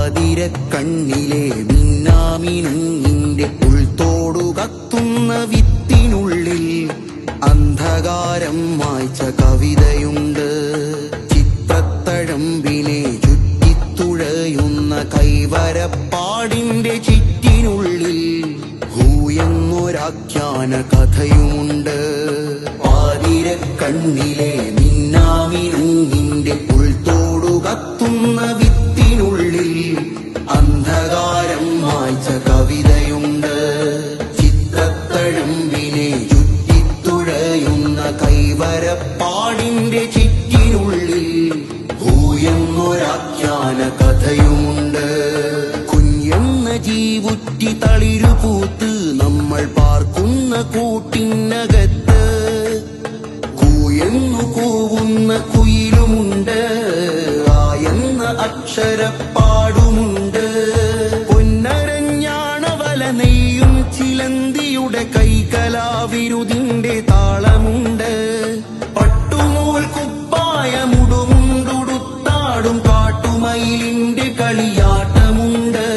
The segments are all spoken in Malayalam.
പാതിരക്കണ്ണിലെ മിന്നാമിനുങ്ങിന്റെ ഉൾത്തോടു കത്തുന്ന വിത്തിനുള്ളിൽ അന്ധകാരം മായ്ച്ച കവിതയുണ്ട്. ചിത്രത്തഴമ്പിനെ ചുറ്റിത്തുഴയുന്ന കൈവരപ്പാടിന്റെ ചിറ്റിനുള്ളിൽ ഹൂയെന്നൊരാഖ്യാന കഥയുമുണ്ട്. പാതിരക്കണ്ണിലെ മിന്നാമിനുങ്ങിന്റെ ഉൾത്തോടു കത്തുന്ന വിത്തിനുള്ളിൽ അന്ധകാരം മായ്ച്ച കവിതയുണ്ട്. ചിത്രത്തഴമ്പിനെ ചുറ്റിത്തുഴയുന്ന കൈവരപ്പാടിന്റെ ചിറ്റിനുള്ളിൽ ഹൂയെന്നൊരാഖ്യാന കഥയുമുണ്ട്. കുഞ്ഞെന്ന ജീവുറ്റി തളിരുപൂത്ത് നമ്മൾ പാർക്കുന്ന കൂട്ടിനകത്ത് കൂയെന്നു കൂവുന്ന കുയിലുമുണ്ട്. ആയെന്ന അക്ഷരപ്പാടുമുണ്ട്. പൊന്നരഞ്ഞാണവല നെയ്യും ചിലന്തിയുടെ കൈകലാവിരുതിന്റെ താളമുണ്ട്. പട്ടുനൂൽ കുപ്പായമുടുമുണ്ടുടുത്താടും കാട്ടുമയിലിന്റെ കളിയാട്ടമുണ്ട്.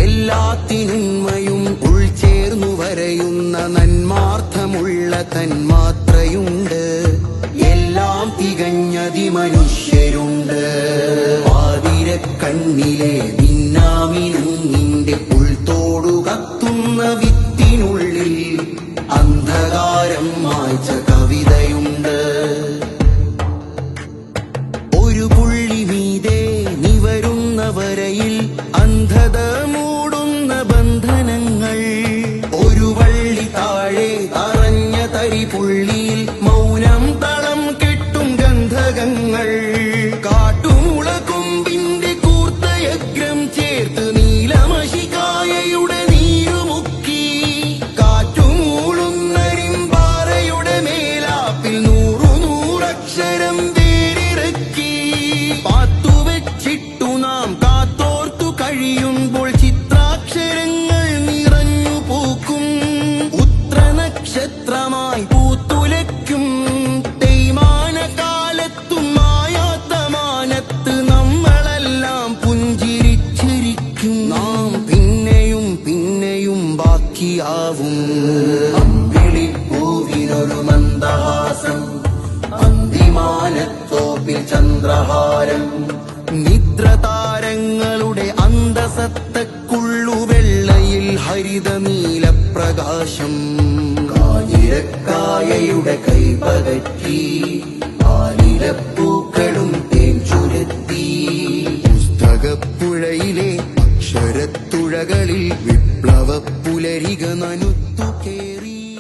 എല്ലാത്തിനുന്മയും ഉൾച്ചേർന്നു വരയുന്ന നന്മാർത്ഥമുള്ള തന്മാത്രയുണ്ട്. എല്ലാം തികഞ്ഞതിമനുഷ്യരുണ്ട്. പാതിരക്കണ്ണിലെ മിന്നാമിനുങ്ങിന്റെ ഉൾത്തോടു കത്തുന്ന വിത്തിനുള്ളിൽ അന്ധകാരം മായ്ച്ച കവിതയുണ്ട്. ഒരു പുള്ളി മീതെ നിവരുന്ന വരയിൽ അന്ധത മൂടുന്ന ബന്ധനങ്ങൾ. ഒരു വള്ളി താഴെ തറഞ്ഞ തരിപുള്ളിയിൽ മൗനം തളം കെട്ടും ഗന്ധകങ്ങൾ. കാട്ടുമുളകൊമ്പിന്റെ കൂർത്തയഗ്രം ചേർത്ത് നീലമഷികായയുടെ നീരുമുക്കി കാറ്റുമൂളുന്നരിമ്പാറയുടെ മേലാപ്പിൽ നൂറക്ഷരം വേരിറക്കി. പാത്തുവെച്ചിട്ടു നാം കാത്തോർത്തു കഴിയുമ്പോൾ ചിത്രാക്ഷരങ്ങൾ നിറഞ്ഞു പൂക്കും. ഉത്രനക്ഷത്രമായി പൂത്തുലയ്ക്കും തേയ്മാനകാലത്തും മായാത്ത മാനത്ത് നമ്മളെല്ലാം പുഞ്ചിരിച്ചിരിക്കും. നാം പിന്നെയും പിന്നെയും ബാക്കിയാവും. അമ്പിളിപ്പൂവിനൊരു മന്ദഹാസം, അന്തിമാനത്തോപ്പിൽ ചന്ദ്രഹാരം. നിദ്രതാരങ്ങളുടെ അന്തസത്തക്കുള്ളുവെള്ളയിൽ ഹരിത നീലപ്രകാശം. കാഞ്ഞിരക്കായയുടെ കൈപകറ്റി ആലിലപ്പൂക്കളും തേൻ ചുരത്തി. പുസ്തകപ്പുഴയിലെ അക്ഷരത്തുഴകളിൽ വിപ്ലവ പുലരിക നനുത്തു കേറി.